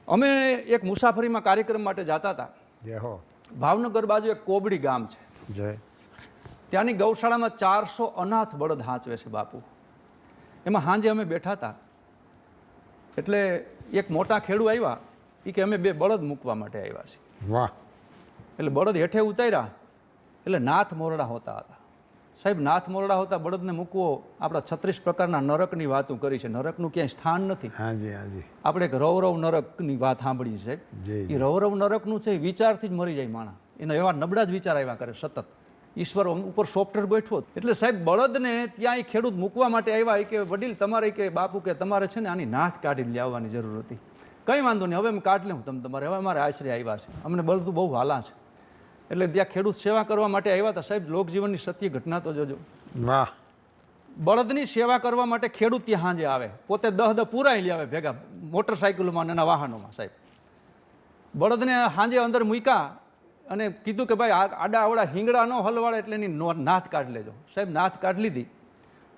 અમે એક મુસાફરીમાં કાર્યક્રમ માટે જતા હતા. જય હો. ભાવનગર બાજુ એક કોબડી ગામ છે. જય. ત્યાંની ગૌશાળામાં 400 અનાથ બળદ હાંચવે છે બાપુ. એમાં સાંજે અમે બેઠા હતા એટલે એક મોટા ખેડૂ આવ્યા એ કે અમે 2 બળદ મૂકવા માટે આવ્યા છીએ. વાહ. એટલે બળદ હેઠે ઉતાર્યા એટલે નાથ મોરડા હોતા હતા. સાહેબ નાથ મોરડા હોતા બળદને મૂકવો આપણા 36 પ્રકારના નરકની વાતો કરી છે. નરકનું ક્યાંય સ્થાન નથી. હાજી હાજી. આપણે એક રવરવ નરકની વાત સાંભળી છે સાહેબ. જી, એ રવરવ નરકનું છે એ વિચારથી જ મરી જાય માણસ. એના એવા નબળા જ વિચાર આવ્યા કરે સતત. ઈશ્વર ઉપર સોફ્ટવેર ગોઠવો એટલે સાહેબ બળદને ત્યાં એ ખેડૂત મૂકવા માટે આવ્યા કે વડીલ તમારે કે બાપુ કે તમારે છે ને આની નાથ કાઢીને લાવવાની જરૂર હતી. કંઈ વાંધો નહીં હવે અમે કાઢી લઉં તમારે હવે અમારે આશરે આવ્યા છે અમને બળદું બહુ વાલા છે. એટલે ત્યાં ખેડૂત સેવા કરવા માટે આવ્યા હતા. સાહેબ લોકજીવનની સત્ય ઘટના તો જોજો. વાહ. બળદની સેવા કરવા માટે ખેડૂત ત્યાં સાંજે આવે પોતે 10 પૂરાઈ લે આવે ભેગા મોટરસાઇકલોમાં અને એના વાહનોમાં. સાહેબ બળદને સાંજે અંદર મૂક્યા અને કીધું કે ભાઈ આડા આવડા હિંગડા ન હલવાડે એટલે એની નાથ કાઢી લેજો. સાહેબ નાથ કાઢી લીધી.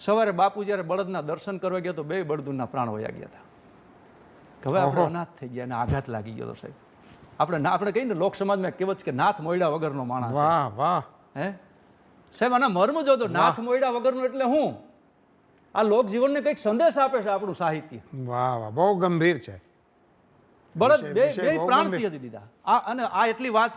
સવારે બાપુ જ્યારે બળદના દર્શન કરવા ગયા તો 2 બળદુના પ્રાણ વયા ગયા હતા. હવે આપણે અનાથ થઈ ગયા અને આઘાત લાગી ગયો. સાહેબ આપણે કહીએ ને લોક સમાજમાં કહેવત છે કે નાથ મોયડા વગરનો માણસ. વાહ વાહ. હે સાહેબ આના મર્મ જોતો નાથ મોયડા વગરનું એટલે હું આ લોક જીવનને કંઈક સંદેશ આપે છે આપણું સાહિત્ય. વાહ વાહ બહુ ગંભીર છે. બળદ બે વિષય બહુ પ્રાણ ગંભીર. ત્યજી દીધા. આ અને આ એટલી વાત